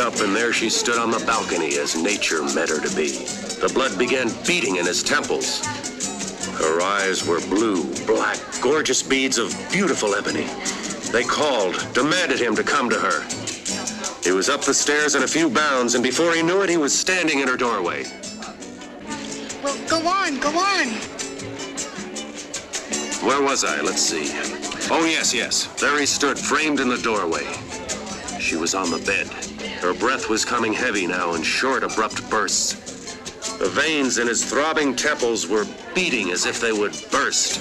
Up, and there she stood on the balcony as nature meant her to be. The blood began beating in his temples. Her eyes were blue, black, gorgeous beads of beautiful ebony. They called, demanded him to come to her. He was up the stairs in a few bounds, and before he knew it, he was standing in her doorway. Well, go on, go on. Where was I? Let's see. Oh, yes. There he stood, framed in the doorway. She was on the bed. Her breath was coming heavy now in short, abrupt bursts. The veins in his throbbing temples were beating as if they would burst.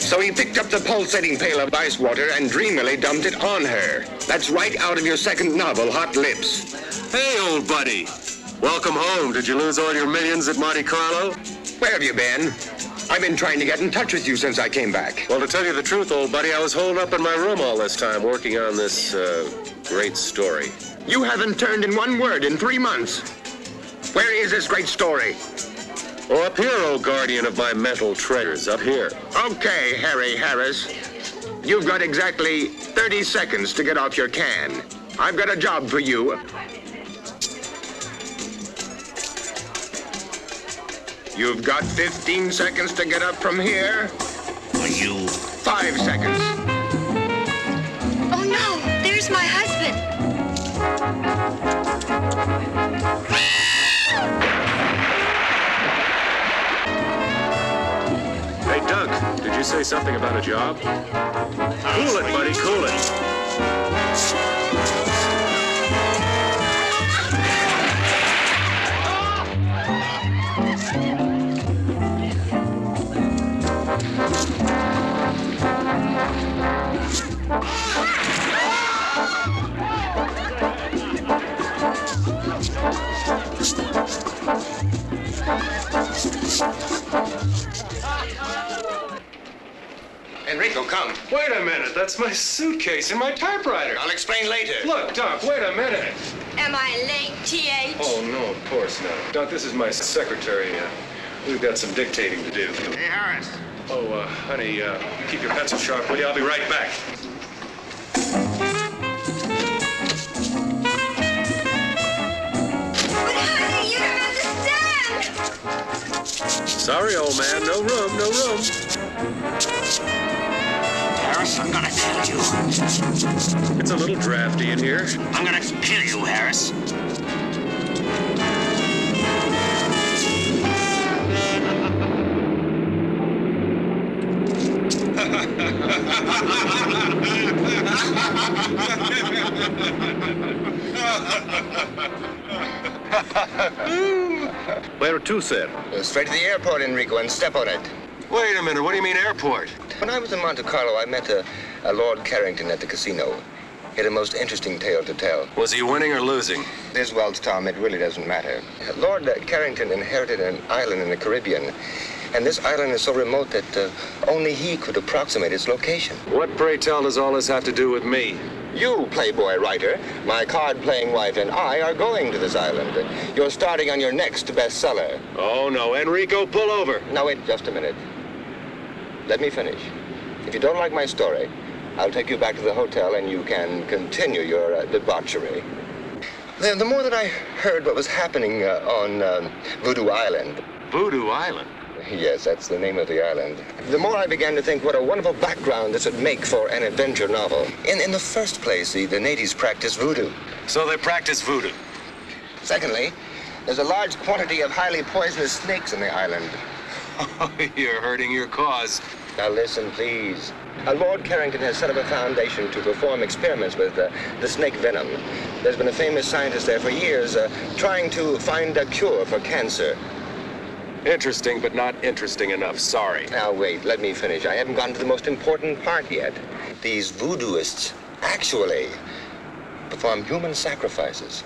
So he picked up the pulsating pail of ice water and dreamily dumped it on her. That's right out of your second novel, Hot Lips. Hey, old buddy. Welcome home. Did you lose all your millions at Monte Carlo? Where have you been? I've been trying to get in touch with you since I came back. Well, to tell you the truth, old buddy, I was holed up in my room all this time working on this, great story. You haven't turned in one word in 3 months. Where is this great story? Oh, up here, old guardian of my mental treasures, up here. Okay, Harry Harris. You've got exactly 30 seconds to get off your can. I've got a job for you. You've got 15 seconds to get up from here. Are you? 5 seconds. Oh, no, there's my husband. Hey, Doug, did you say something about a job? Cool it, buddy, cool it. Enrico, come. Wait a minute, that's my suitcase and my typewriter. I'll explain later. Look, Doc, wait a minute. Am I late, T.H.? Oh, no, of course not. Doc, this is my secretary. We've got some dictating to do. Hey, Harris. Oh, honey, keep your pencil sharp, will you? I'll be right back. But honey, you don't understand. Sorry, old man, no room, no room. Harris, I'm gonna kill you. It's a little drafty in here. I'm gonna kill you, Harris. Where to, sir? Straight to the airport, Enrico, and step on it. Wait a minute, what do you mean airport? When I was in Monte Carlo, I met a Lord Carrington at the casino. He had a most interesting tale to tell. Was he winning or losing? This wells, Tom, it really doesn't matter. Lord Carrington inherited an island in the Caribbean, and this island is so remote that only he could approximate its location. What, pray tell, does all this have to do with me? You, Playboy writer, my card-playing wife, and I are going to this island. You're starting on your next bestseller. Oh, no, Enrico, pull over. Now, wait just a minute. Let me finish. If you don't like my story, I'll take you back to the hotel and you can continue your debauchery. The more that I heard what was happening on Voodoo Island. Voodoo Island? Yes, that's the name of the island. The more I began to think what a wonderful background this would make for an adventure novel. In the first place, the natives practice voodoo. So they practice voodoo? Secondly, there's a large quantity of highly poisonous snakes in the island. Oh, you're hurting your cause. Now listen, please. Lord Carrington has set up a foundation to perform experiments with the snake venom. There's been a famous scientist there for years trying to find a cure for cancer. Interesting, but not interesting enough. Sorry. Now, wait, let me finish. I haven't gotten to the most important part yet. These voodooists actually perform human sacrifices.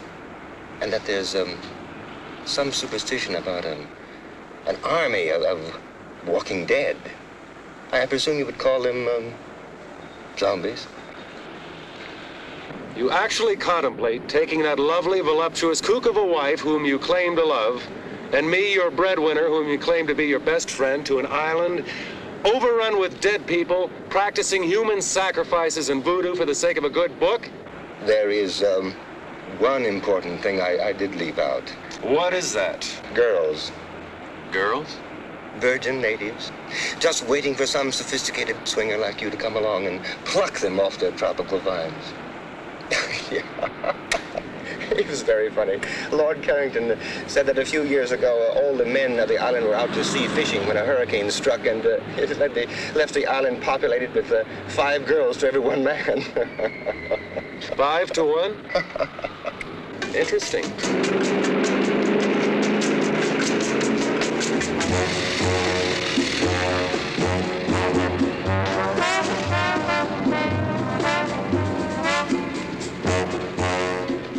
And that there's some superstition about an army of walking dead. I presume you would call them zombies. You actually contemplate taking that lovely, voluptuous kook of a wife whom you claim to love, and me, your breadwinner, whom you claim to be your best friend, to an island overrun with dead people, practicing human sacrifices and voodoo for the sake of a good book? There is one important thing I did leave out. What is that? Girls. Girls? Virgin natives. Just waiting for some sophisticated swinger like you to come along and pluck them off their tropical vines. Yeah. It was very funny. Lord Carrington said that a few years ago, all the men of the island were out to sea fishing when a hurricane struck, and it left the island populated with 5 girls to every one man. 5 to 1? Interesting.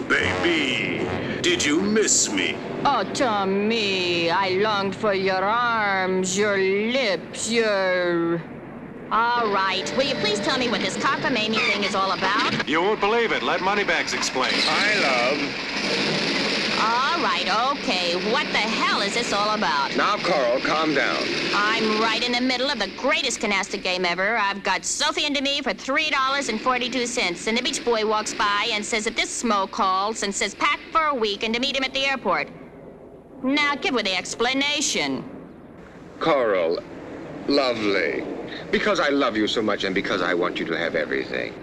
Baby, did you miss me? Oh, Tommy, I longed for your arms, your lips, your... All right, will you please tell me what this cockamamie thing is all about? You won't believe it. Let Moneybags explain. I love. All right, okay, what the hell is this all about? Now, Coral, calm down. I'm right in the middle of the greatest canasta game ever. I've got Sophie and me for $3.42, and the beach boy walks by and says that this smoke calls and says pack for a week and to meet him at the airport. Now, give her the explanation. Coral, lovely. Because I love you so much and because I want you to have everything,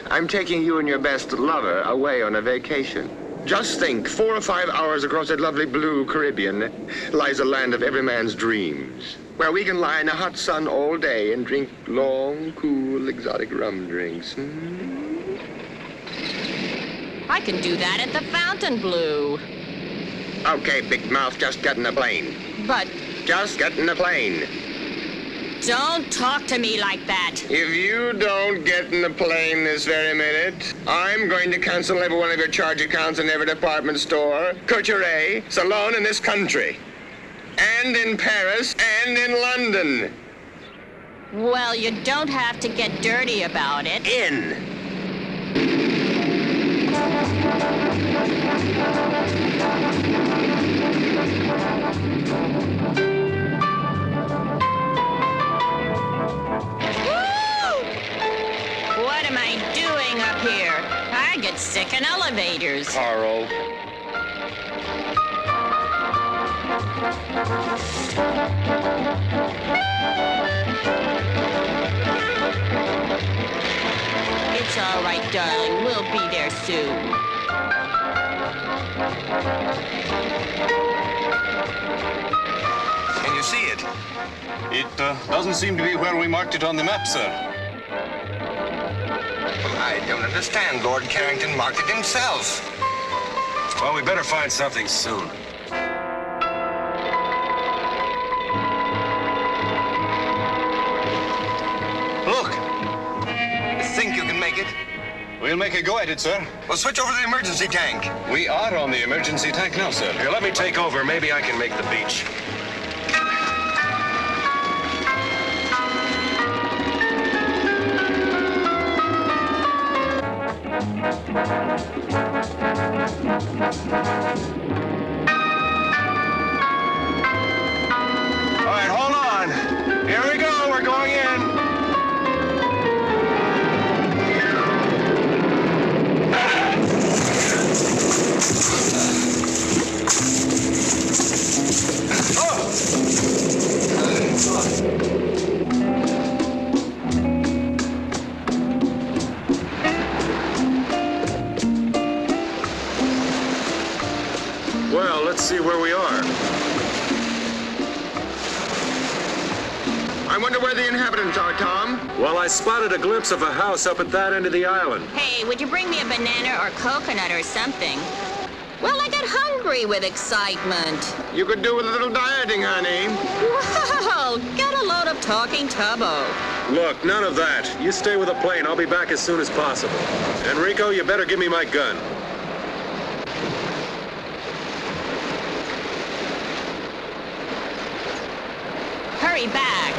I'm taking you and your best lover away on a vacation. Just think, 4 or 5 hours across that lovely blue Caribbean lies a land of every man's dreams, where we can lie in the hot sun all day and drink long, cool, exotic rum drinks. I can do that at the Fontainebleau. Okay, big mouth, just get in the plane. But Just get in the plane. don't talk to me like that. If you don't get in the plane this very minute, I'm going to cancel every one of your charge accounts in every department store, couture, salon in this country. And in Paris, and in London. Well, you don't have to get dirty about it. In. What am I doing up here? I get sick in elevators. Carl. It's all right, darling. We'll be there soon. Can you see it? It doesn't seem to be where we marked it on the map, sir. Well, I don't understand. Lord Carrington marked it himself. Well, we better find something soon. Look. You think you can make it? We'll make a go at it, sir. Well, switch over to the emergency tank. We are on the emergency tank now, sir. Here, let me take over. Maybe I can make the beach. All right, hold on. Here we go. We're going in. Well, let's see where we are. I wonder where the inhabitants are, Tom. Well, I spotted a glimpse of a house up at that end of the island. Hey, would you bring me a banana or coconut or something? Well, I got hungry with excitement. You could do with a little dieting, honey. Well, get a load of talking tubbo. Look, none of that. You stay with the plane. I'll be back as soon as possible. Enrico, you better give me my gun. Hurry back.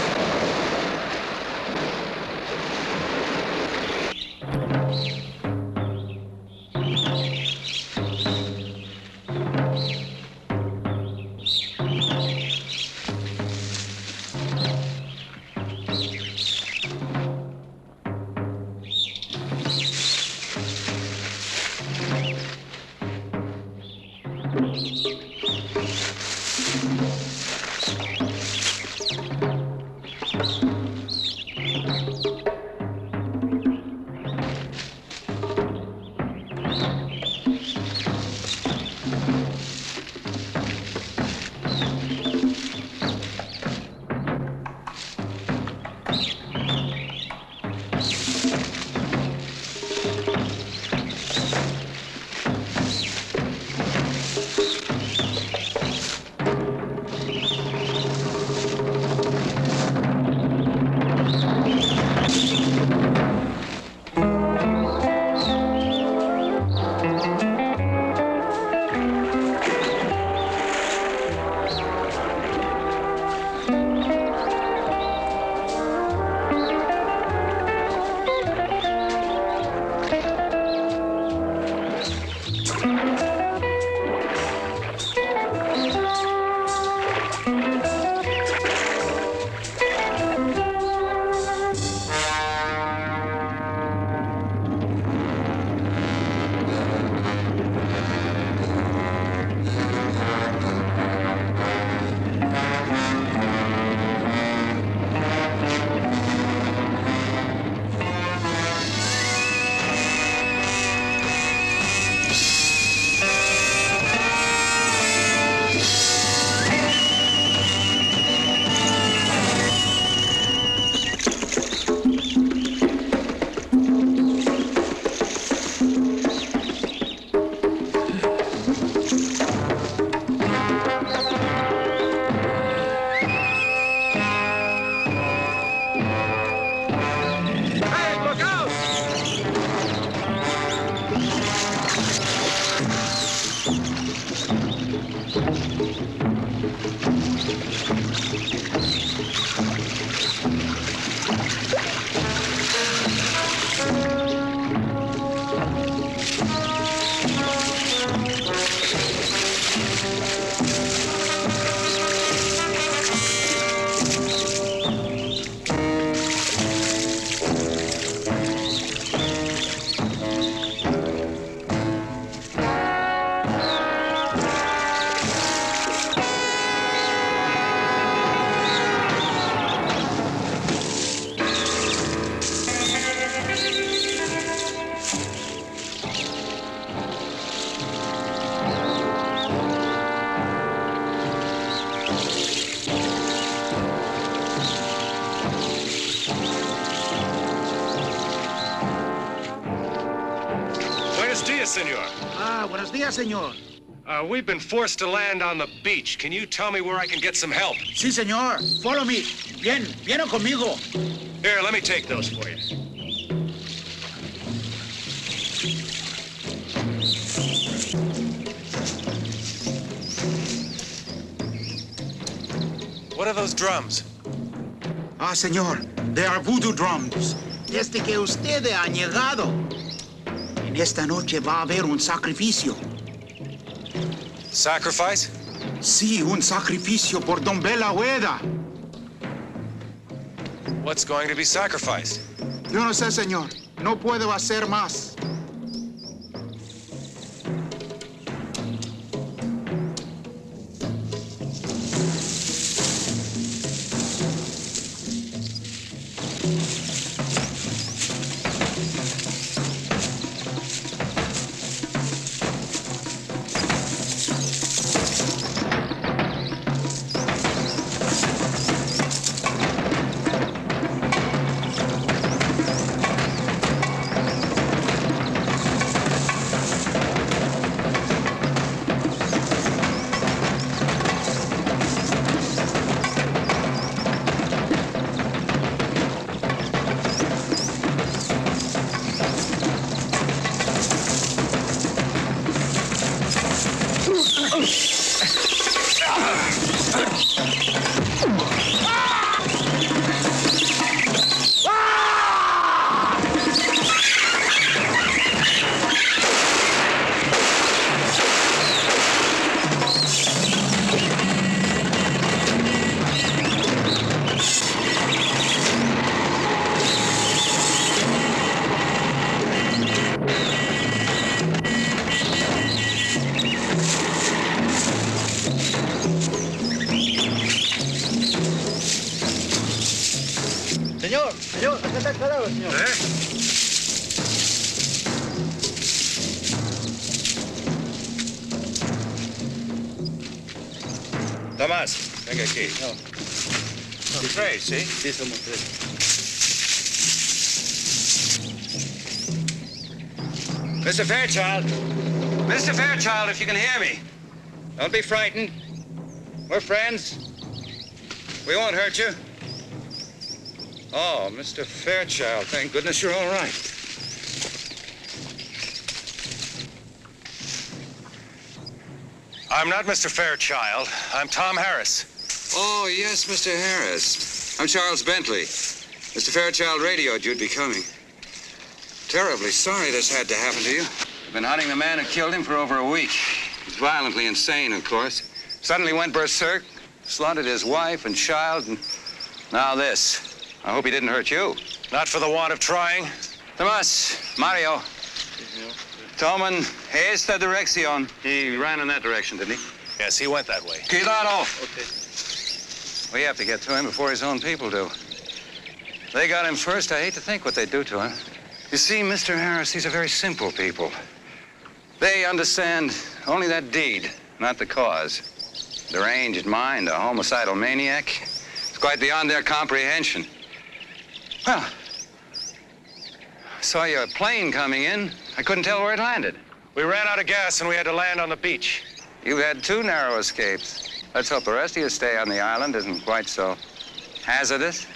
Senor. Buenos dias, señor. We've been forced to land on the beach. Can you tell me where I can get some help? Sí, señor. Follow me. Viene conmigo. Here, let me take those for you. What are those drums? Señor, they are voodoo drums. Desde que usted ha llegado, en esta noche va a haber un sacrificio. Sacrifice? Sí, un sacrificio por Don Bela Hueda. What's going to be sacrificed? Yo no sé, señor. No puedo hacer más. Tomás, venga aquí. No. Tres, ¿sí? Sí, somos tres. Mr. Fairchild. Mr. Fairchild, if you can hear me. Don't be frightened. We're friends. We won't hurt you. Oh, Mr. Fairchild, thank goodness you're all right. I'm not Mr. Fairchild. I'm Tom Harris. Oh, yes, Mr. Harris. I'm Charles Bentley. Mr. Fairchild radioed you'd be coming. Terribly sorry this had to happen to you. I've been hunting the man who killed him for over a week. He's violently insane, of course. Suddenly went berserk, slaughtered his wife and child, and now this. I hope he didn't hurt you. Not for the want of trying. Tomas, Mario. Toman, esta dirección. He ran in that direction, didn't he? Yes, he went that way. Cuidado. Okay. We have to get to him before his own people do. They got him first. I hate to think what they'd do to him. You see, Mr. Harris, these are very simple people. They understand only that deed, not the cause. Deranged mind, a homicidal maniac. It's quite beyond their comprehension. Well, I saw your plane coming in. I couldn't tell where it landed. We ran out of gas and we had to land on the beach. You had two narrow escapes. Let's hope the rest of your stay on the island isn't quite so hazardous.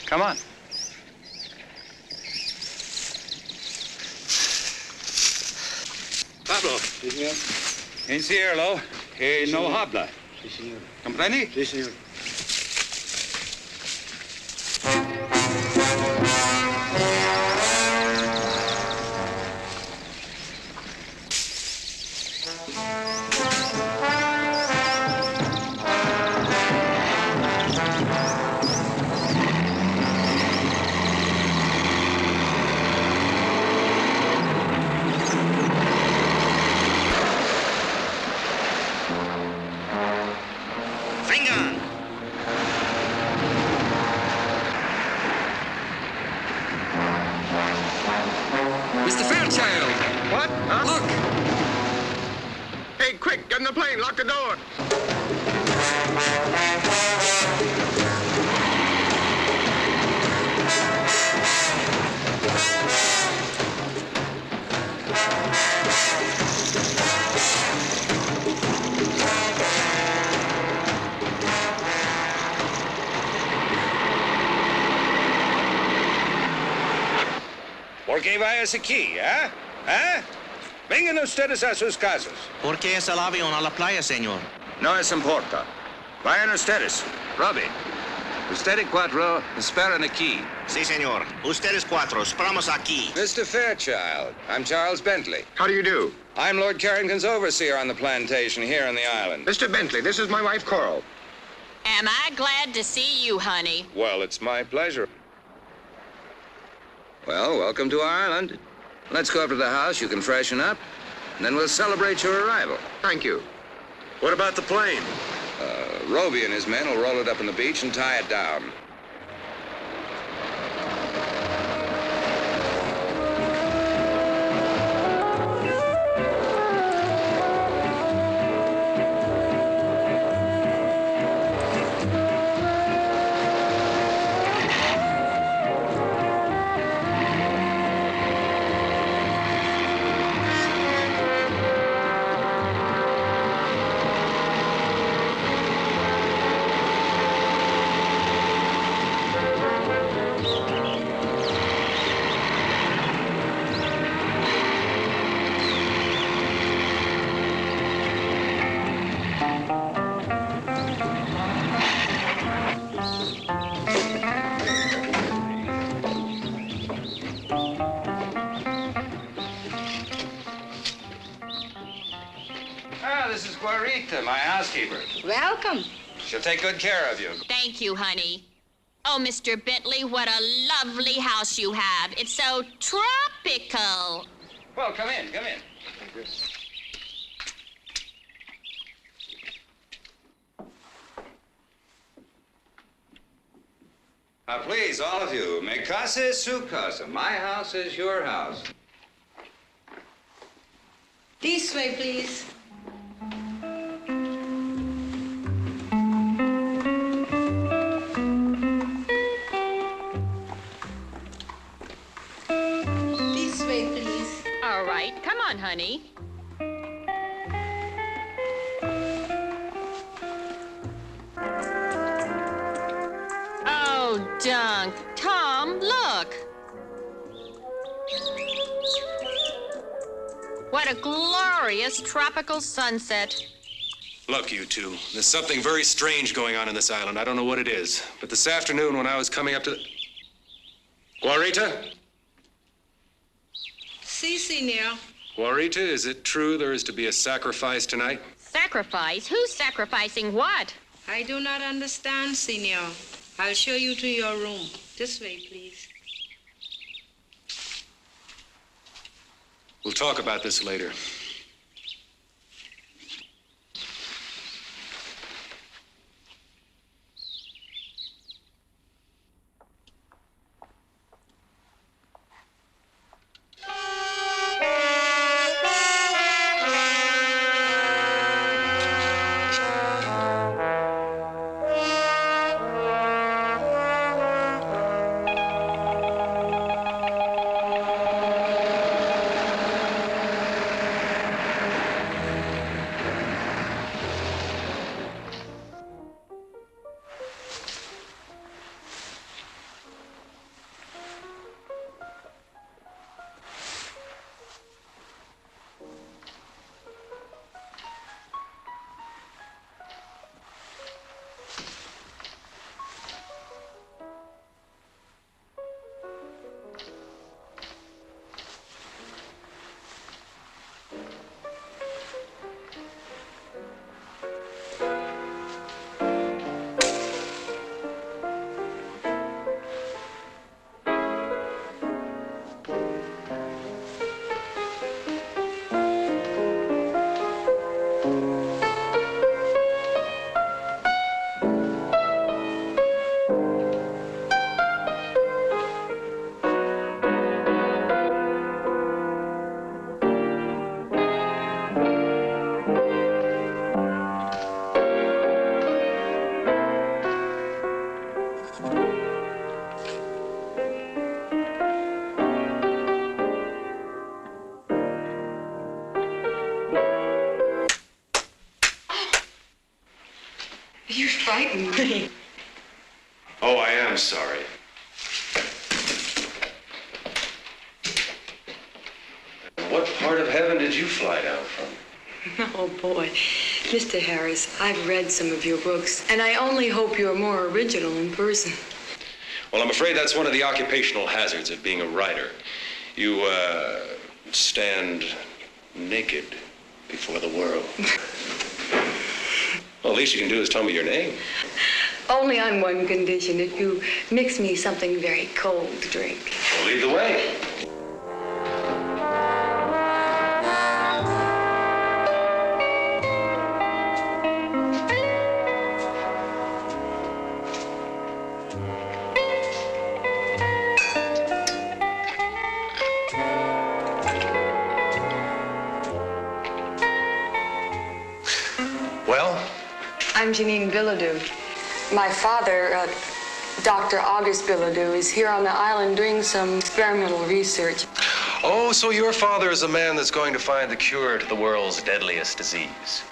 Come on. Pablo. Sí, señor. Enciérralo. Que no habla. Sí, señor. ¿Comprende? Sí, señor. Mr. Fairchild! What? Huh? Look! Hey, quick, get in the plane, lock the door. ¿Por qué vayas aquí, eh? ¿Eh? Vengan ustedes a sus casas. ¿Por qué es el avión a la playa, señor? No les importa. Vayan ustedes. Robbie, usted y cuatro esperan aquí. Sí, señor. Ustedes cuatro, esperamos aquí. Mr. Fairchild, I'm Charles Bentley. How do you do? I'm Lord Carrington's overseer on the plantation here on the island. Mr. Bentley, this is my wife, Coral. Am I glad to see you, honey? Well, it's my pleasure. Well, welcome to our island. Let's go up to the house. You can freshen up, and then we'll celebrate your arrival. Thank you. What about the plane? Roby and his men will roll it up on the beach and tie it down. This is Guarita, my housekeeper. Welcome. She'll take good care of you. Thank you, honey. Oh, Mr. Bentley, what a lovely house you have. It's so tropical. Well, come in, come in. Now, please, all of you, mi casa es su casa. My house is your house. This way, please. This way, please. All right, come on, honey. Oh, Dunk. Tom, look. What a glorious tropical sunset. Look, you two, there's something very strange going on in this island. I don't know what it is. But this afternoon when I was coming up to the... Guarita? Si, senor. Guarita, is it true there is to be a sacrifice tonight? Sacrifice? Who's sacrificing what? I do not understand, senor. I'll show you to your room. This way, please. We'll talk about this later. You frightened me. Oh, I am sorry. What part of heaven did you fly down from? Oh, boy. Mr. Harris, I've read some of your books, and I only hope you're more original in person. Well, I'm afraid that's one of the occupational hazards of being a writer. You, stand naked before the world. Well, the least you can do is tell me your name. Only on one condition, if you mix me something very cold to drink. Well, lead the way. Well? I'm Janine Bilodeau. My father, Dr. August Bilodeau, is here on the island doing some experimental research. Oh, so your father is a man that's going to find the cure to the world's deadliest disease.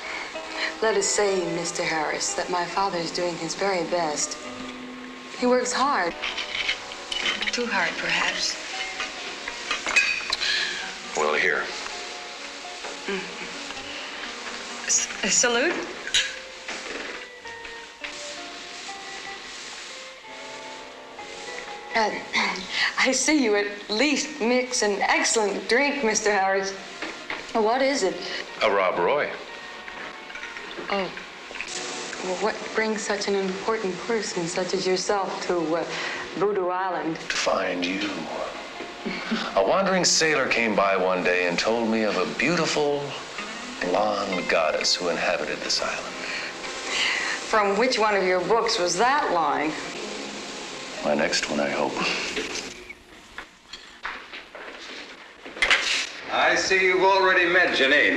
Let us say, Mr. Harris, that my father is doing his very best. He works hard. Too hard, perhaps. Well, here. A salute? I see you at least mix an excellent drink, Mr. Harris. What is it? A Rob Roy. Oh. Well, what brings such an important person such as yourself to Voodoo Island? To find you. A wandering sailor came by one day and told me of a beautiful, blonde goddess who inhabited this island. From which one of your books was that line? My next one, I hope. I see you've already met Janine.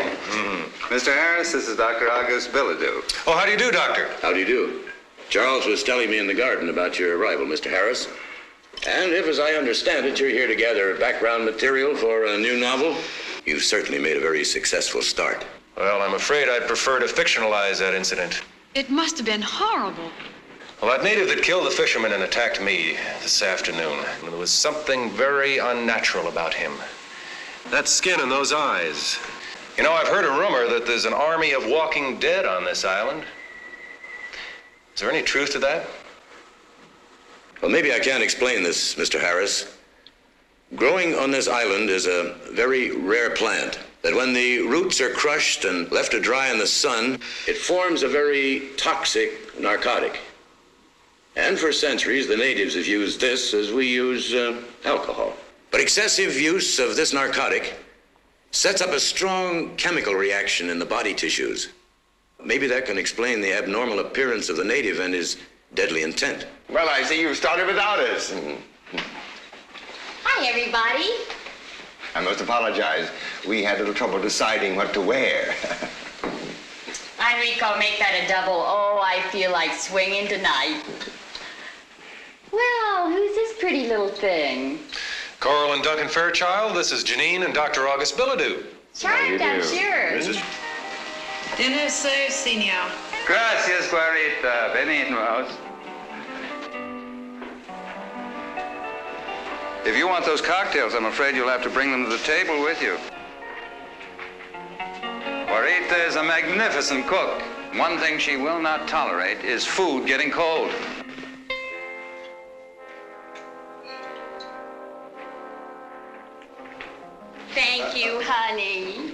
Mr. Harris, this is Dr. August Bilodeau. Oh, how do you do, Doctor? How do you do? Charles was telling me in the garden about your arrival, Mr. Harris. And if, as I understand it, you're here to gather background material for a new novel, you've certainly made a very successful start. Well, I'm afraid I'd prefer to fictionalize that incident. It must have been horrible. Well, that native that killed the fisherman and attacked me this afternoon, there was something very unnatural about him. That skin and those eyes. You know, I've heard a rumor that there's an army of walking dead on this island. Is there any truth to that? Well, maybe I can't explain this, Mr. Harris. Growing on this island is a very rare plant that when the roots are crushed and left to dry in the sun, it forms a very toxic narcotic. And for centuries, the natives have used this as we use alcohol. But excessive use of this narcotic sets up a strong chemical reaction in the body tissues. Maybe that can explain the abnormal appearance of the native and his deadly intent. Well, I see you've started without us. Hi, everybody. I must apologize. We had a little trouble deciding what to wear. Enrico, make that a double. Oh, I feel like swinging tonight. Well, who's this pretty little thing? Coral and Duncan Fairchild, this is Janine and Dr. August Bilodeau. Charmed, I'm sure. Dinner served, senor. Gracias, Guarita. Benignos. If you want those cocktails, I'm afraid you'll have to bring them to the table with you. Guarita is a magnificent cook. One thing she will not tolerate is food getting cold. Thank you, honey.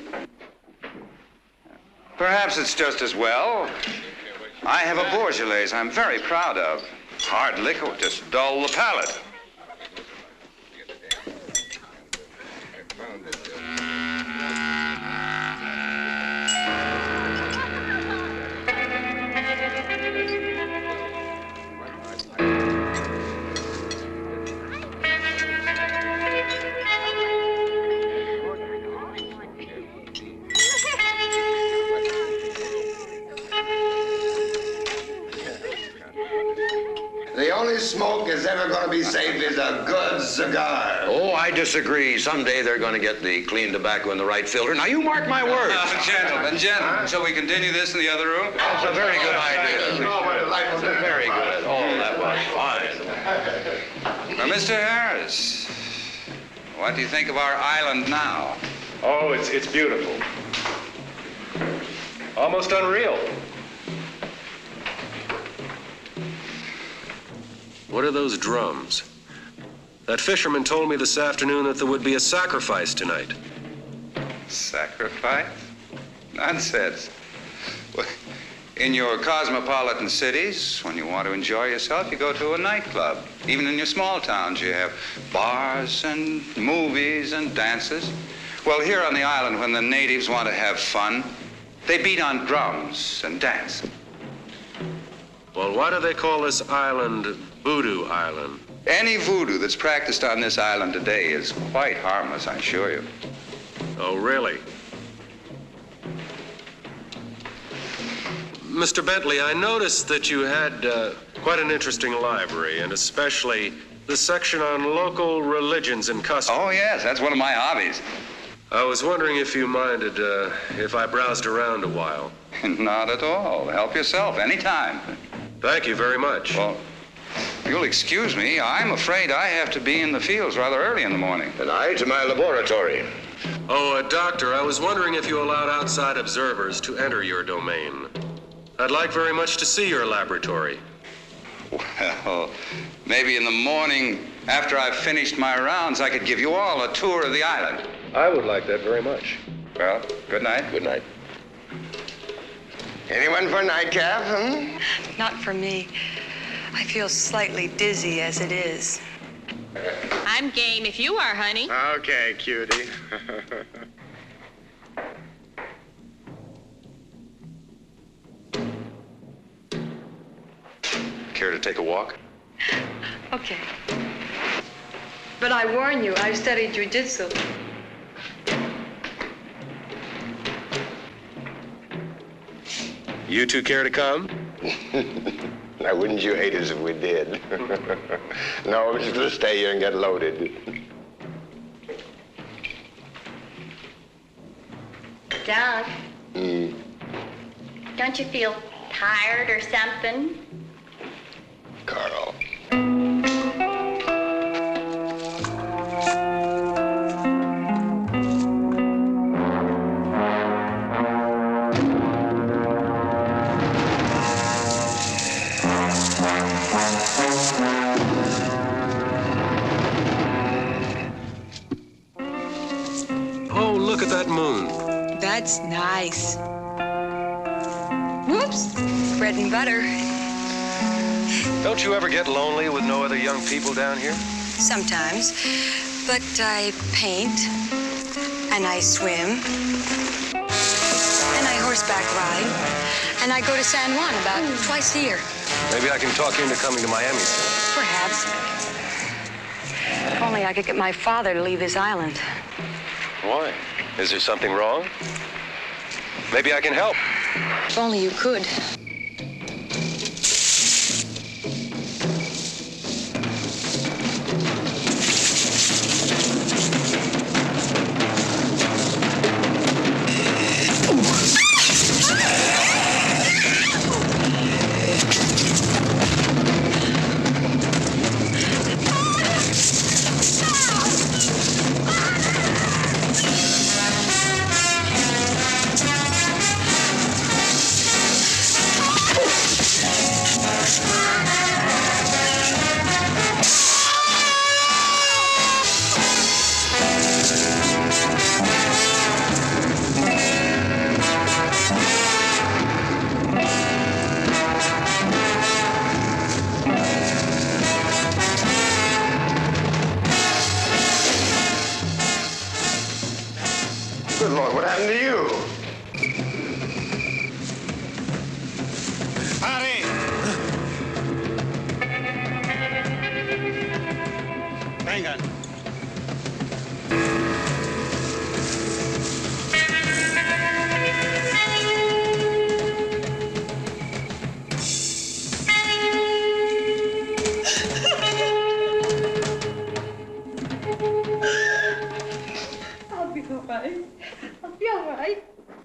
Perhaps it's just as well. I have a Beaujolais I'm very proud of. Hard liquor will just dull the palate. The only smoke that's ever going to be safe is a good cigar. Oh, I disagree. Someday they're going to get the clean tobacco in the right filter. Now, you mark my words. Gentlemen, shall we continue this in the other room? That's a very good idea. Very good. Oh, that was fine. Now, Mr. Harris, what do you think of our island now? Oh, it's beautiful. Almost unreal. What are those drums? That fisherman told me this afternoon that there would be a sacrifice tonight. Sacrifice? Nonsense. Well, in your cosmopolitan cities, when you want to enjoy yourself, you go to a nightclub. Even in your small towns, you have bars and movies and dances. Well, here on the island, when the natives want to have fun, they beat on drums and dance. Well, why do they call this island Voodoo Island? Any voodoo that's practiced on this island today is quite harmless, I assure you. Oh, really? Mr. Bentley, I noticed that you had quite an interesting library, and especially the section on local religions and customs. Oh, yes, that's one of my hobbies. I was wondering if you minded if I browsed around a while. Not at all. Help yourself anytime. Thank you very much. Well, if you'll excuse me, I'm afraid I have to be in the fields rather early in the morning. And I to my laboratory. Oh, Doctor, I was wondering if you allowed outside observers to enter your domain. I'd like very much to see your laboratory. Well, maybe in the morning, after I've finished my rounds, I could give you all a tour of the island. I would like that very much. Well, good night. Good night. Anyone for a nightcap, huh? Not for me. I feel slightly dizzy as it is. I'm game if you are, honey. Okay, cutie. Care to take a walk? Okay. But I warn you, I've studied jiu-jitsu. You two care to come? Now, wouldn't you hate us if we did? No, we're just going to stay here and get loaded. Doug, don't you feel tired or something? Carl. Oh, look at that moon. That's nice. Whoops. Bread and butter. Don't you ever get lonely with no other young people down here? Sometimes. But I paint. And I swim. And I horseback ride. And I go to San Juan about twice a year. Maybe I can talk you into coming to Miami soon. Perhaps. If only I could get my father to leave this island. Why? Is there something wrong? Maybe I can help. If only you could. Good Lord, what happened to you? Harry! Vengan.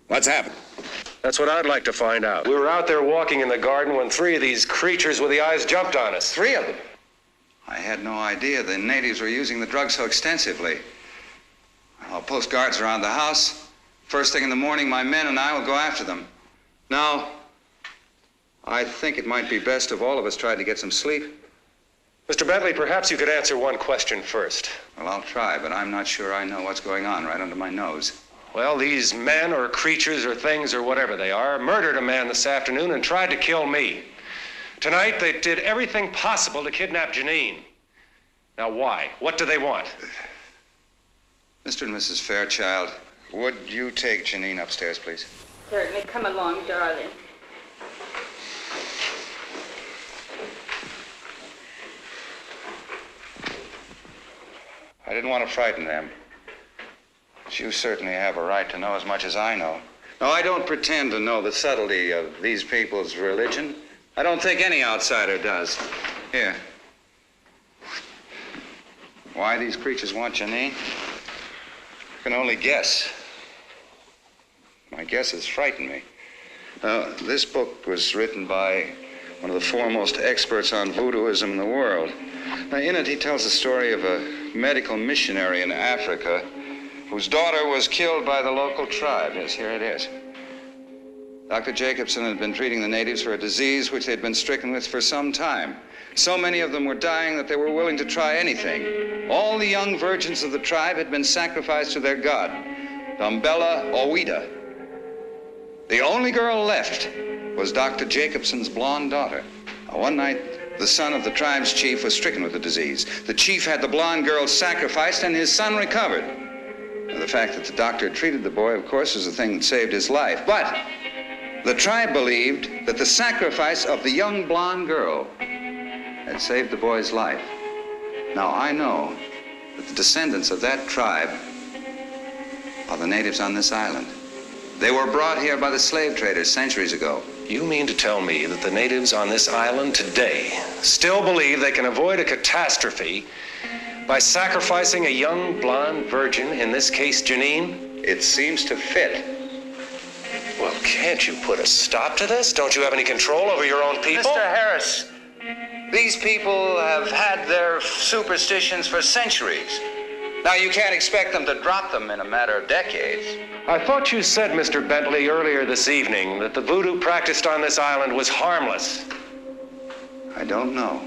What's happened? That's what I'd like to find out. We were out there walking in the garden when 3 of these creatures with the eyes jumped on us. 3 of them. I had no idea the natives were using the drug so extensively. I'll post guards around the house. First thing in the morning, my men and I will go after them. Now, I think it might be best if all of us tried to get some sleep. Mr. Bentley, perhaps you could answer one question first. Well, I'll try, but I'm not sure I know what's going on right under my nose. Well, these men or creatures or things or whatever they are murdered a man this afternoon and tried to kill me. Tonight, they did everything possible to kidnap Janine. Now, why? What do they want? Mr. and Mrs. Fairchild, would you take Janine upstairs, please? Certainly. Come along, darling. I didn't want to frighten them. But you certainly have a right to know as much as I know. No, I don't pretend to know the subtlety of these people's religion. I don't think any outsider does. Here. Why these creatures want Janine? I can only guess. My guesses frighten me. This book was written by one of the foremost experts on voodooism in the world. Now, in it, he tells the story of a medical missionary in Africa whose daughter was killed by the local tribe. Yes, here it is. Dr. Jacobson had been treating the natives for a disease which they'd been stricken with for some time. So many of them were dying that they were willing to try anything. All the young virgins of the tribe had been sacrificed to their god, Dumbella Owida. The only girl left was Dr. Jacobson's blonde daughter. Now, one night, the son of the tribe's chief was stricken with the disease. The chief had the blonde girl sacrificed, and his son recovered. Now, the fact that the doctor treated the boy, of course, was the thing that saved his life. But the tribe believed that the sacrifice of the young blonde girl had saved the boy's life. Now, I know that the descendants of that tribe are the natives on this island. They were brought here by the slave traders centuries ago. You mean to tell me that the natives on this island today still believe they can avoid a catastrophe by sacrificing a young blonde virgin, in this case Janine? It seems to fit. Well, can't you put a stop to this? Don't you have any control over your own people? Mr. Harris, these people have had their superstitions for centuries. Now, you can't expect them to drop them in a matter of decades. I thought you said, Mr. Bentley, earlier this evening that the voodoo practiced on this island was harmless. I don't know.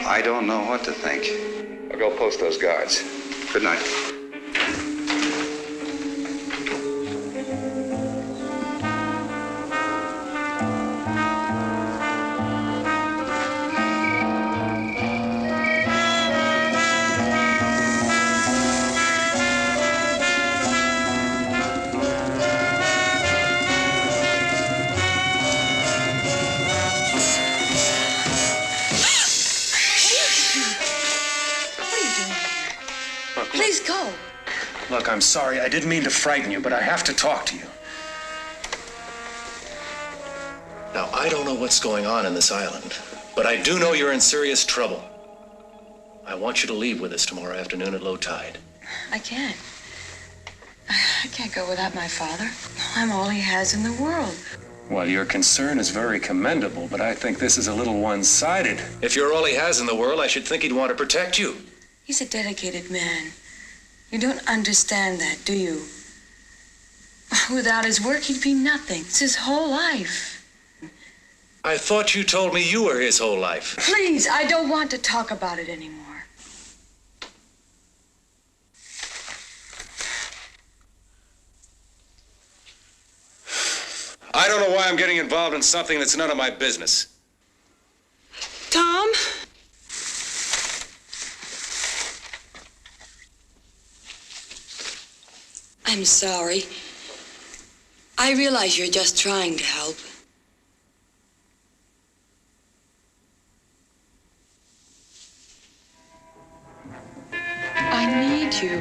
I don't know what to think. I'll go post those guards. Good night. Please go. Look, I'm sorry. I didn't mean to frighten you, but I have to talk to you. Now, I don't know what's going on in this island, but I do know you're in serious trouble. I want you to leave with us tomorrow afternoon at low tide. I can't. I can't go without my father. I'm all he has in the world. Well, your concern is very commendable, but I think this is a little one-sided. If you're all he has in the world, I should think he'd want to protect you. He's a dedicated man. You don't understand that, do you? Without his work, he'd be nothing. It's his whole life. I thought you told me you were his whole life. Please, I don't want to talk about it anymore. I don't know why I'm getting involved in something that's none of my business. Tom? I'm sorry. I realize you're just trying to help. I need you.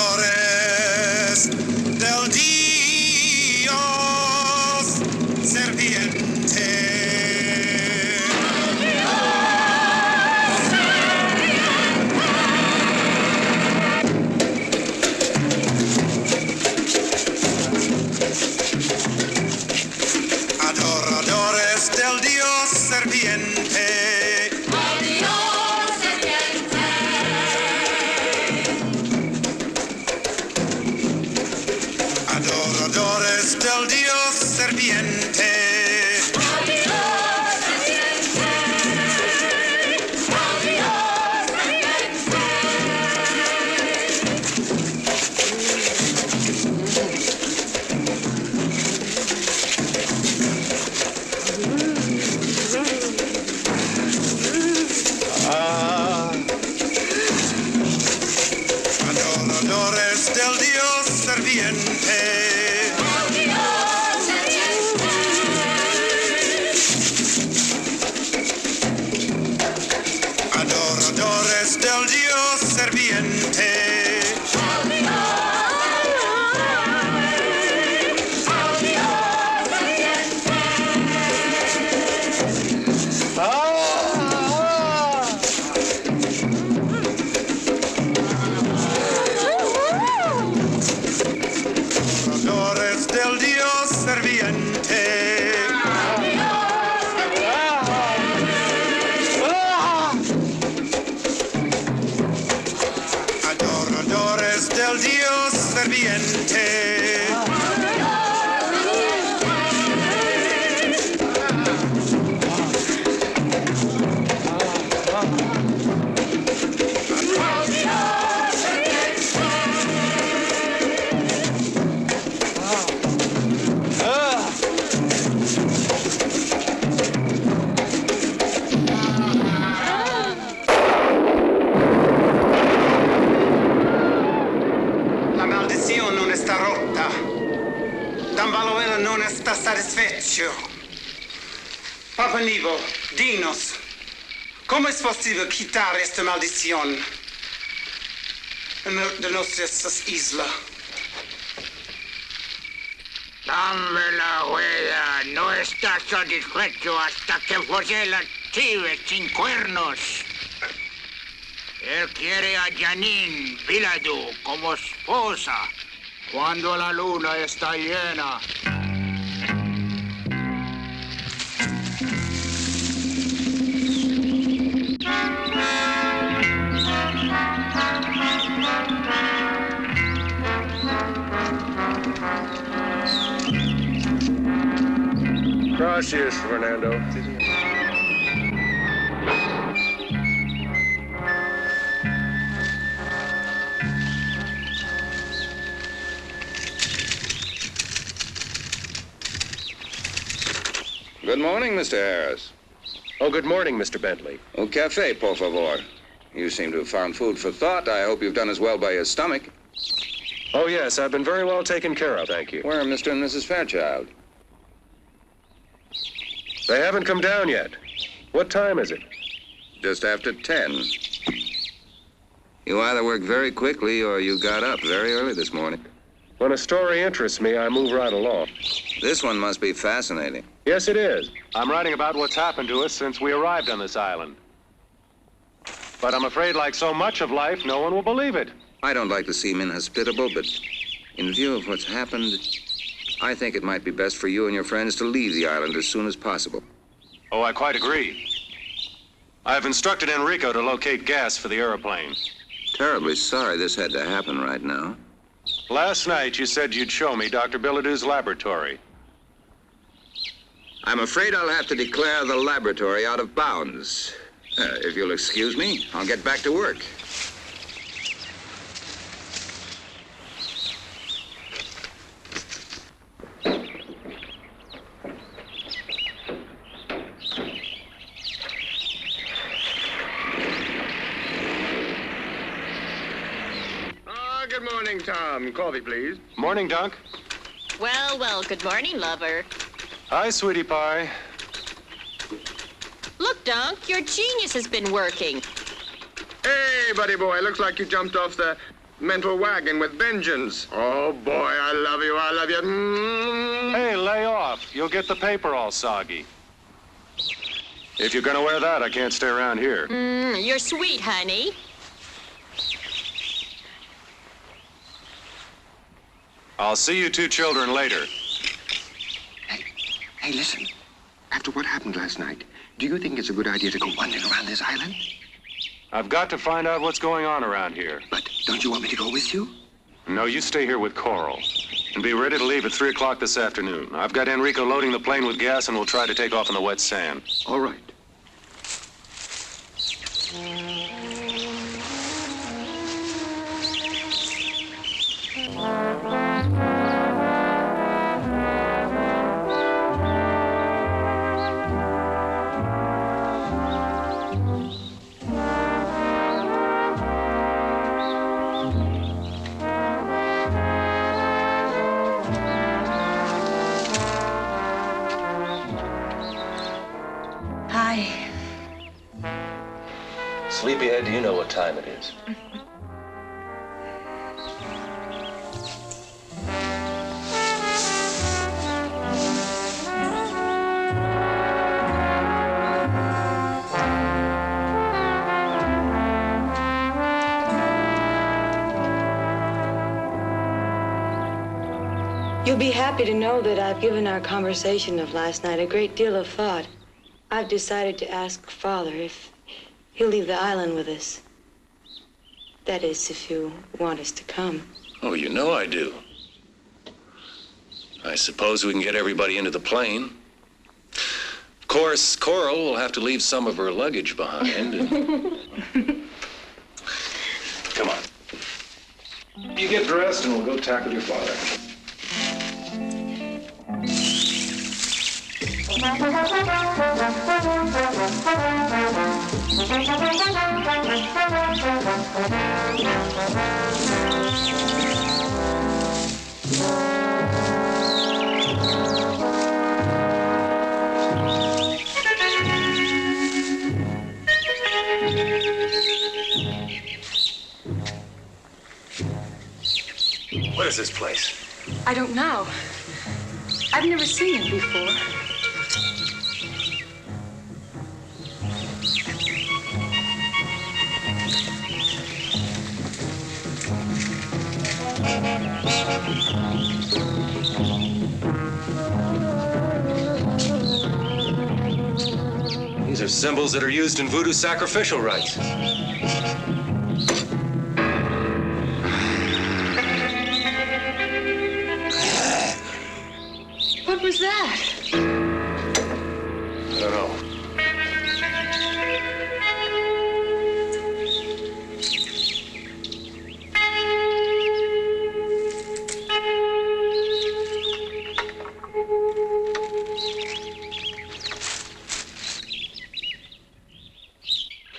Adoradores del Dios serpiente. Adoradores del Dios serpiente. del dios serpiente. Adoradores del dios serpiente. Adoradores del dios serpiente. La maldición non está rota. Dambaluela non está satisfecho. Papa Nivo, dinos, ¿cómo es posible quitar esta maldición de nuestras islas? Dame la huella, no está satisfecho hasta que folle la chive sin cuernos. Él quiere a Janine Viladu como esposa cuando la luna está llena. Gracias, Fernando. Good morning, Mr. Harris. Oh, good morning, Mr. Bentley. Un café, por favor. You seem to have found food for thought. I hope you've done as well by your stomach. Oh, yes, I've been very well taken care of, thank you. Where are Mr. and Mrs. Fairchild? They haven't come down yet. What time is it? Just after 10. You either work very quickly or you got up very early this morning. When a story interests me, I move right along. This one must be fascinating. Yes, it is. I'm writing about what's happened to us since we arrived on this island. But I'm afraid, like so much of life, no one will believe it. I don't like to seem inhospitable, but in view of what's happened, I think it might be best for you and your friends to leave the island as soon as possible. Oh, I quite agree. I've instructed Enrico to locate gas for the airplane. Terribly sorry this had to happen right now. Last night, you said you'd show me Dr. Billadue's laboratory. I'm afraid I'll have to declare the laboratory out of bounds. If you'll excuse me, I'll get back to work. Good morning, Tom. Coffee, please. Morning, Dunk. Well, well, good morning, lover. Hi, sweetie pie. Look, Dunk, your genius has been working. Hey, buddy boy, looks like you jumped off the mental wagon with vengeance. Oh, boy, I love you, I love you. Hey, lay off. You'll get the paper all soggy. If you're gonna wear that, I can't stay around here. You're sweet, honey. I'll see you two children later. Hey, listen. After what happened last night, do you think it's a good idea to go wandering around this island? I've got to find out what's going on around here. But don't you want me to go with you? No, you stay here with Coral. And be ready to leave at 3 o'clock this afternoon. I've got Enrico loading the plane with gas, and we'll try to take off in the wet sand. All right. sleepyhead, do you know what time it is? You'll be happy to know that I've given our conversation of last night a great deal of thought. I've decided to ask Father if he'll leave the island with us. That is, if you want us to come. Oh, you know I do. I suppose we can get everybody into the plane. Of course, Coral will have to leave some of her luggage behind. Come on. You get dressed and we'll go tackle your father. What is this place? I don't know. I've never seen it before. These are symbols that are used in voodoo sacrificial rites. What was that? I don't know.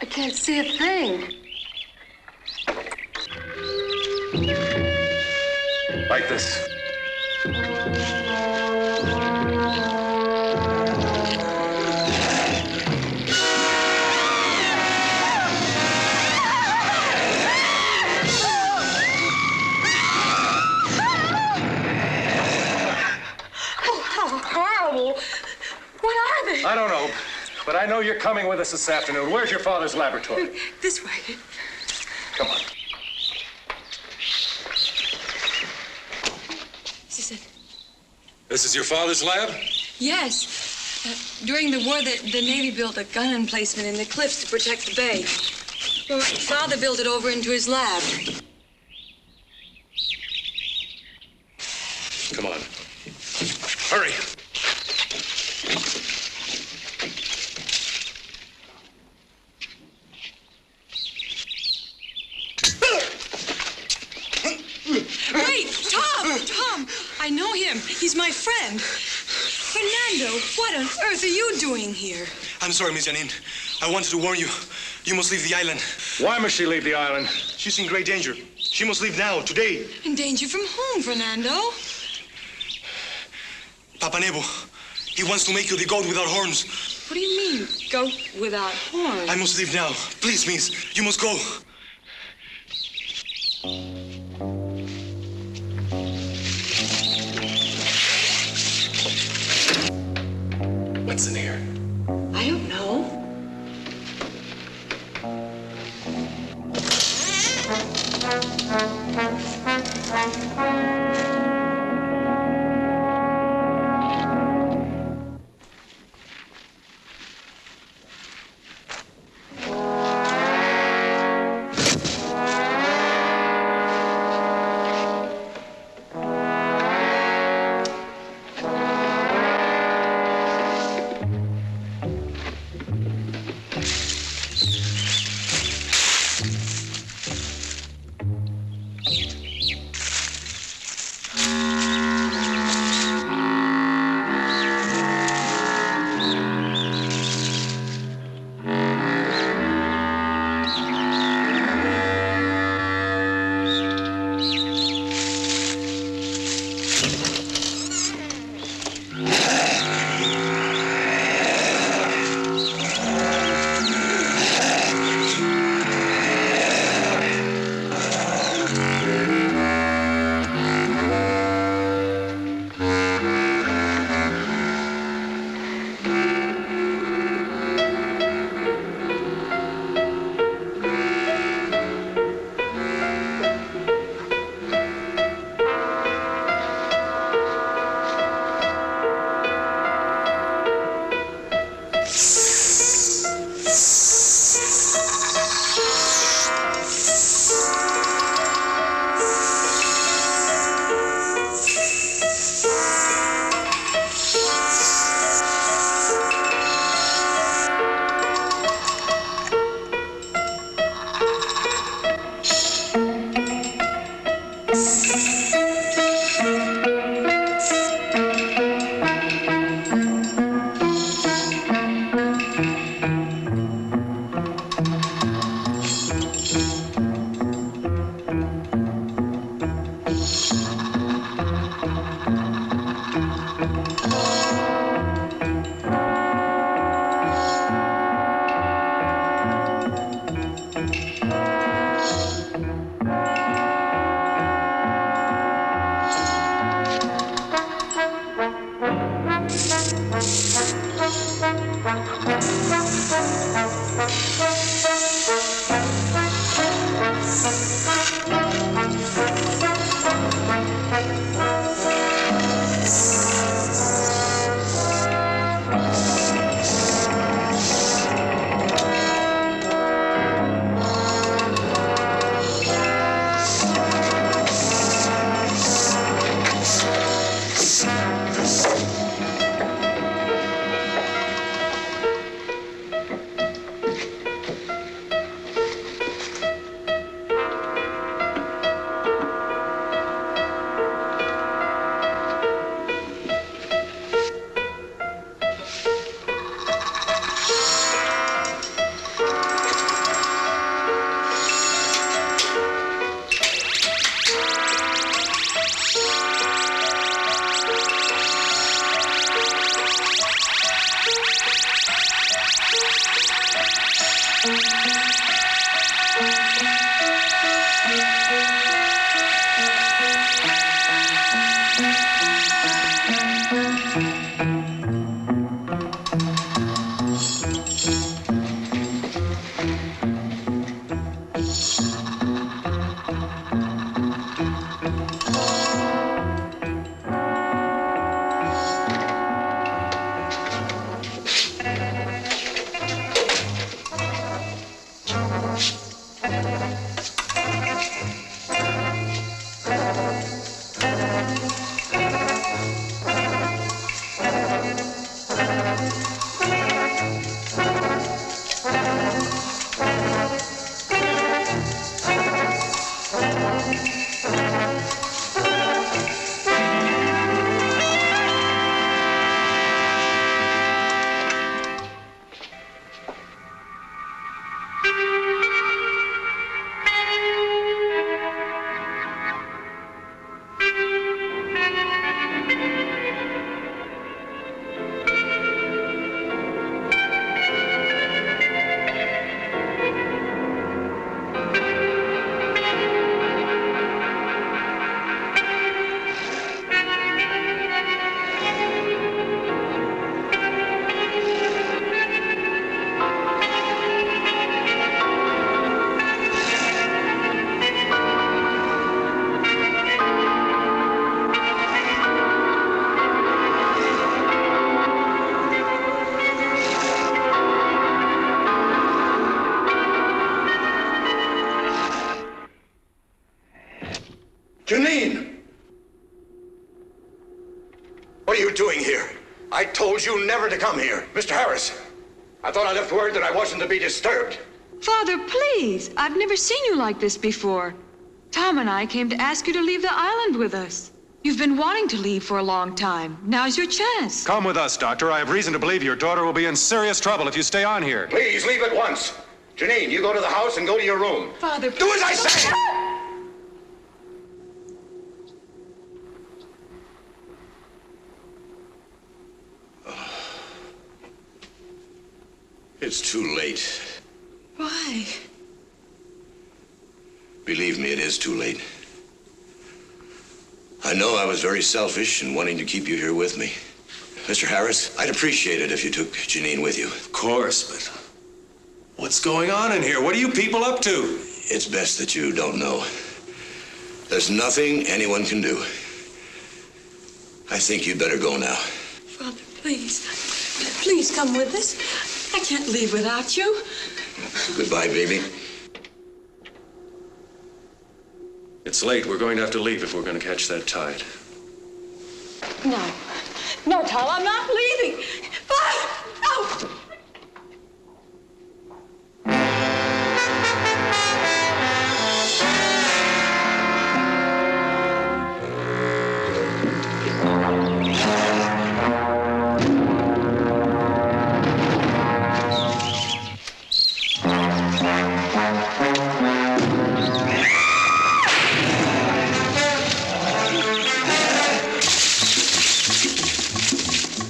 I can't see a thing. Like this. I don't know, but I know you're coming with us this afternoon. Where's your father's laboratory? This way. Come on. This is it. This is your father's lab? Yes. During the war, the Navy built a gun emplacement in the cliffs to protect the bay. Well, my father built it over into his lab. Come on. Hurry. Wait, Tom! I know him. He's my friend. Fernando, what on earth are you doing here? I'm sorry, Miss Janine. I wanted to warn you. You must leave the island. Why must she leave the island? She's in great danger. She must leave now, today. In danger from whom, Fernando? Papa Nebo, he wants to make you the goat without horns. What do you mean, goat without horns? I must leave now. Please, miss, you must go. What's in here? I don't know. Janine! What are you doing here? I told you never to come here. Mr. Harris, I thought I left word that I wasn't to be disturbed. Father, please. I've never seen you like this before. Tom and I came to ask you to leave the island with us. You've been wanting to leave for a long time. Now's your chance. Come with us, Doctor. I have reason to believe your daughter will be in serious trouble if you stay on here. Please, leave at once. Janine, you go to the house and go to your room. Father, do as I say! It's too late. Why? Believe me, it is too late. I know I was very selfish in wanting to keep you here with me. Mr. Harris, I'd appreciate it if you took Janine with you. Of course, but what's going on in here? What are you people up to? It's best that you don't know. There's nothing anyone can do. I think you'd better go now. Father, please. Please come with us. I can't leave without you. Goodbye, baby. It's late. We're going to have to leave if we're going to catch that tide. No. No, Tom, I'm not leaving. No!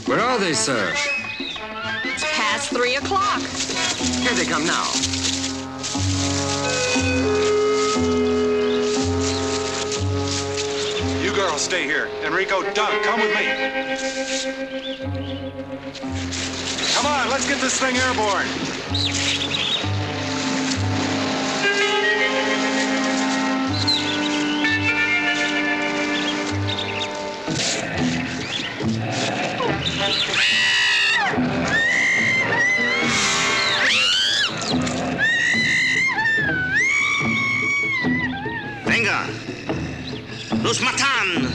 Where are they, sir? It's past 3 o'clock. Here they come now. You girls stay here. Enrico, Doug, come with me. Come on, let's get this thing airborne. Venga. Los matan.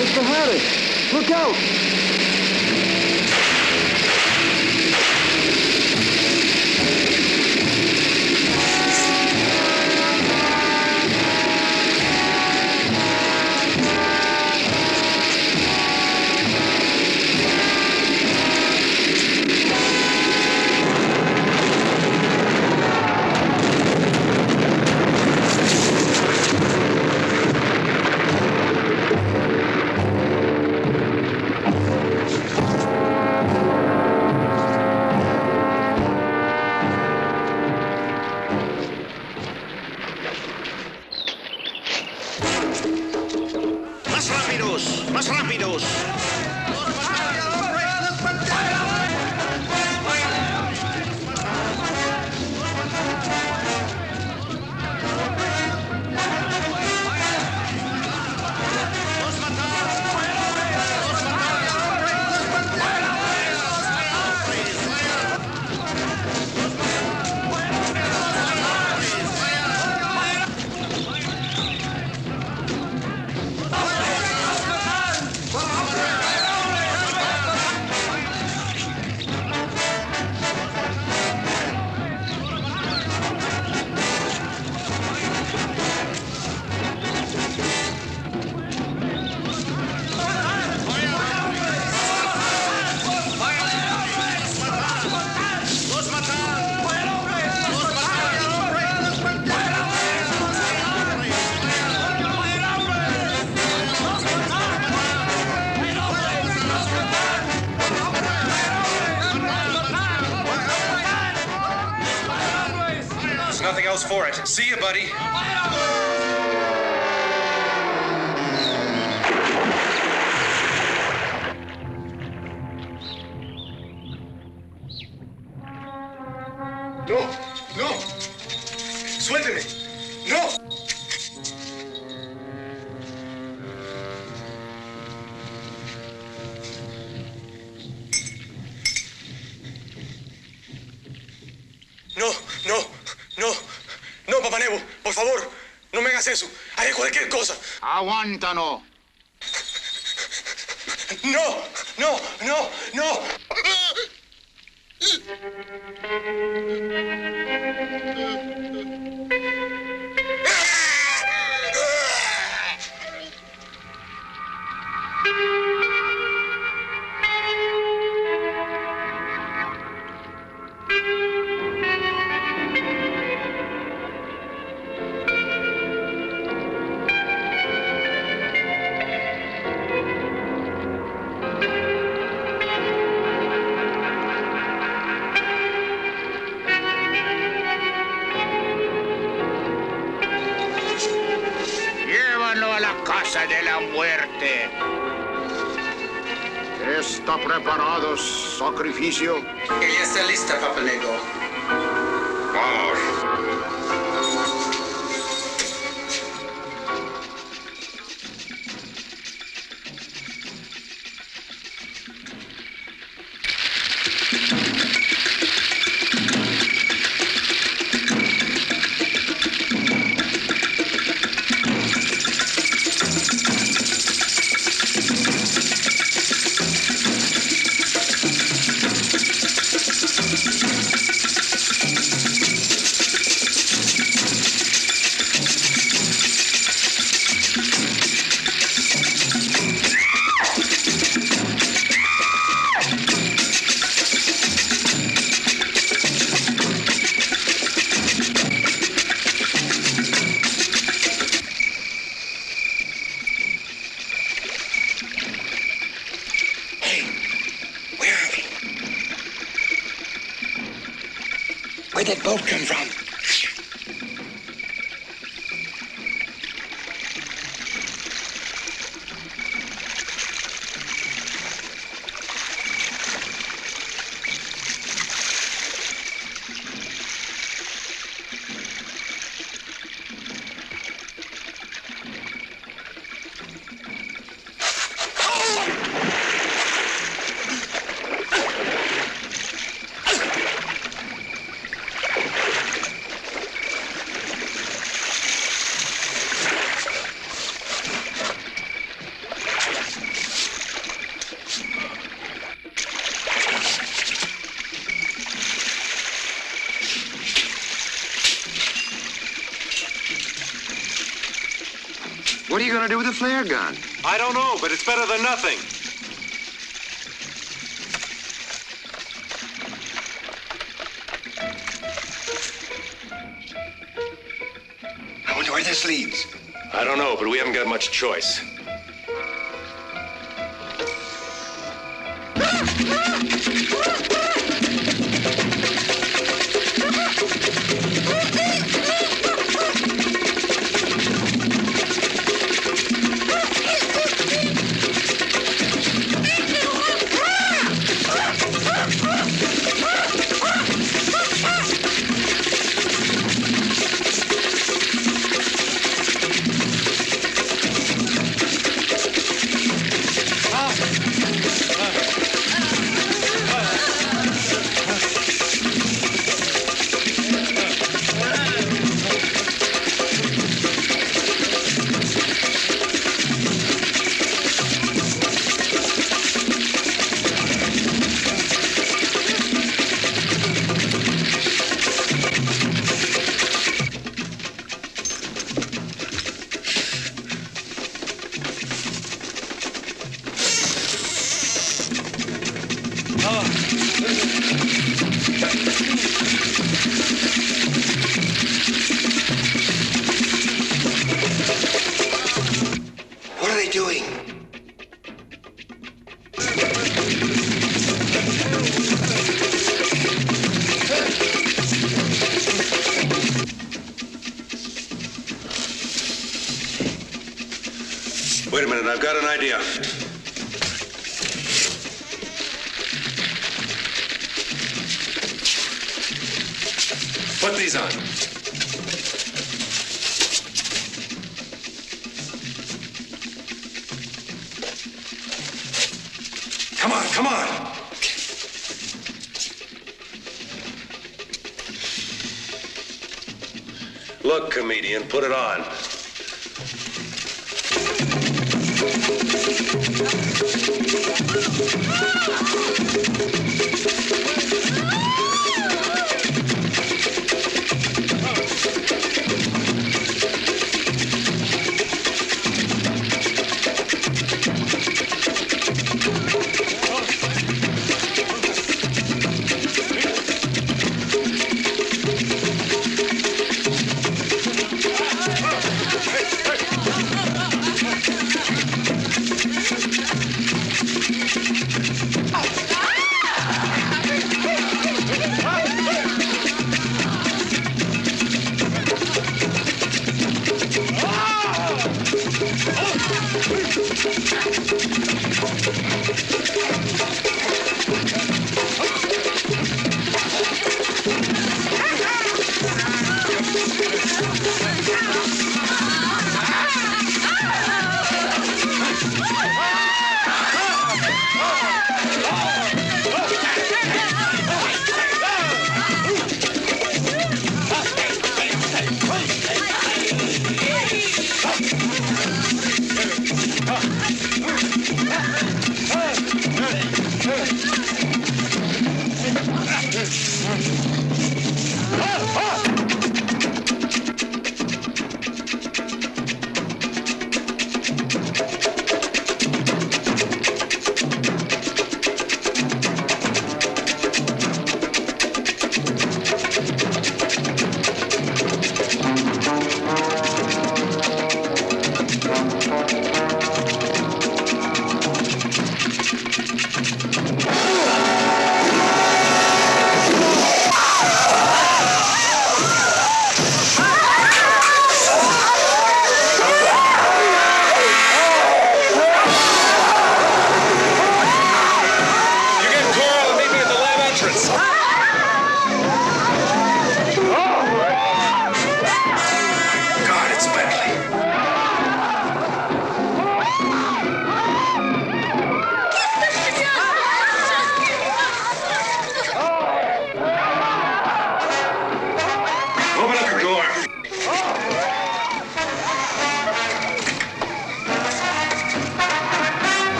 Mr. Harris, look out! más rápidos. There's nothing else for it. See you, buddy. No, no. Suélteme. No. No, no, no. No, Papá Nebo, por favor, no me hagas eso. Haré cualquier cosa. Aguántanos. No, no, no, no. Llévanlo a la casa de la muerte. ¿Está preparado sacrificio? Ella está lista, Papa Nego. Vamos. Where'd that boat come from? What are you going to do with the flare gun? I don't know, but it's better than nothing. I wonder where this leads. I don't know, but we haven't got much choice. Wait a minute, I've got an idea. Put these on. Come on, come on. Look, comedian, put it on.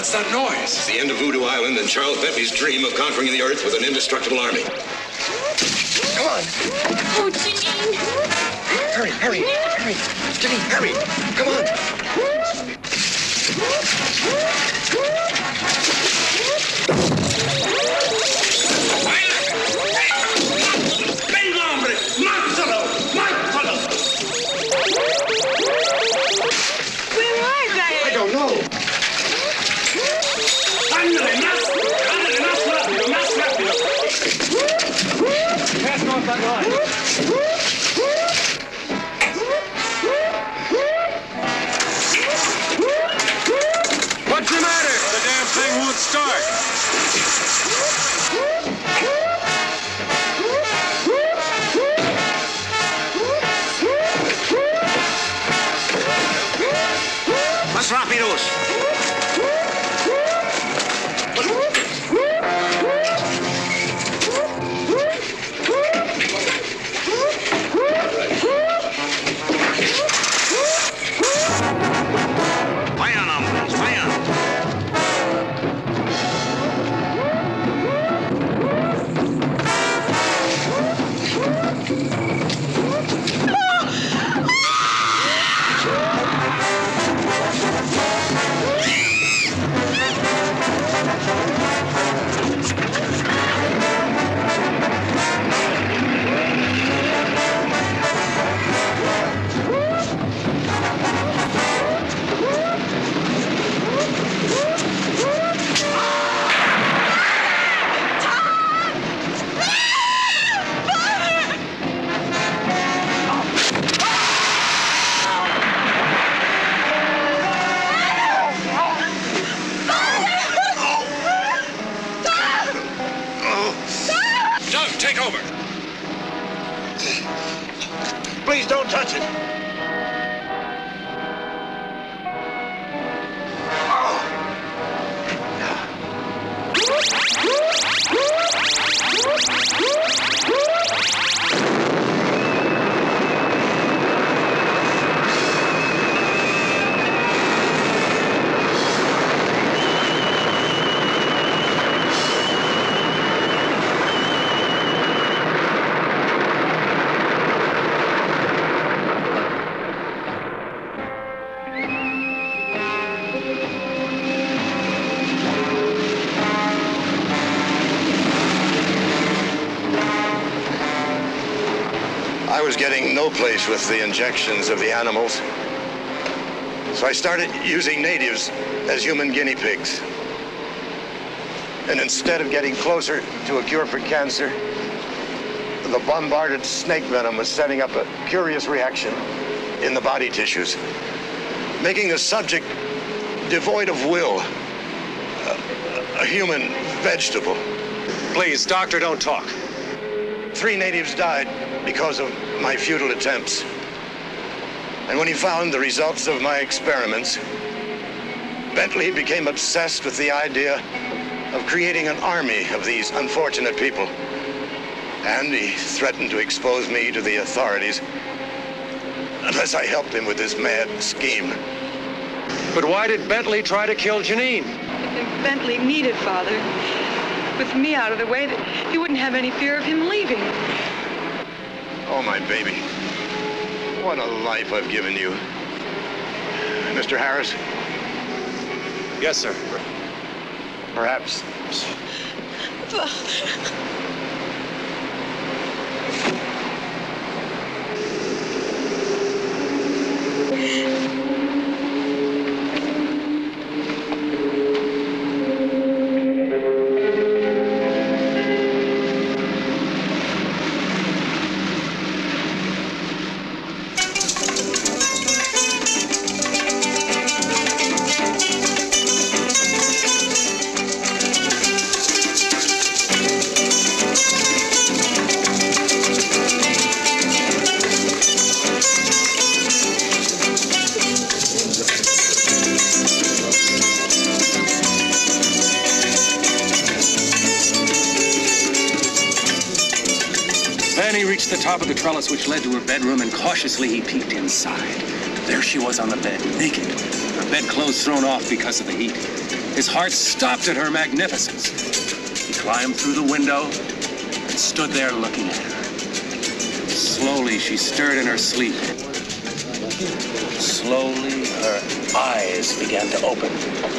What's that noise? It's the end of Voodoo Island and Charles Bentley's dream of conquering the Earth with an indestructible army. Come on. Oh, Janine. Hurry, hurry, hurry. Janine, hurry. Come on. ¡Venga, hombre! ¡Mátalo! ¡Mátalo! Where are they? I don't know. ¡Ándale, más! ¡Ándale, más rápido, más rápido! Pass north that line. What's the matter? The damn thing won't start. Más rápidos. Doug, take over. Please don't touch it. I was getting no place with the injections of the animals, so I started using natives as human guinea pigs. And instead of getting closer to a cure for cancer, the bombarded snake venom was setting up a curious reaction in the body tissues, making the subject devoid of will, a human vegetable. Please, doctor, don't talk. 3 natives died because of my futile attempts. And when he found the results of my experiments, Bentley became obsessed with the idea of creating an army of these unfortunate people. And he threatened to expose me to the authorities unless I helped him with this mad scheme. But why did Bentley try to kill Janine? If Bentley needed Father, with me out of the way, he wouldn't have any fear of him leaving. Oh, my baby. What a life I've given you. Mr. Harris? Yes, sir. Perhaps. The top of the trellis which led to her bedroom, and cautiously he peeked inside. There she was on the bed, naked, her bedclothes thrown off because of the heat. His heart stopped at her magnificence. He climbed through the window and stood there looking at her. Slowly she stirred in her sleep. Slowly her eyes began to open,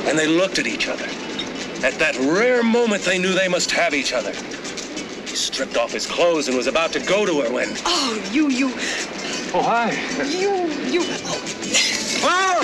and they looked at each other. At that rare moment they knew they must have each other. He stripped off his clothes and was about to go to her when... Oh, you... Oh, hi. You... Oh!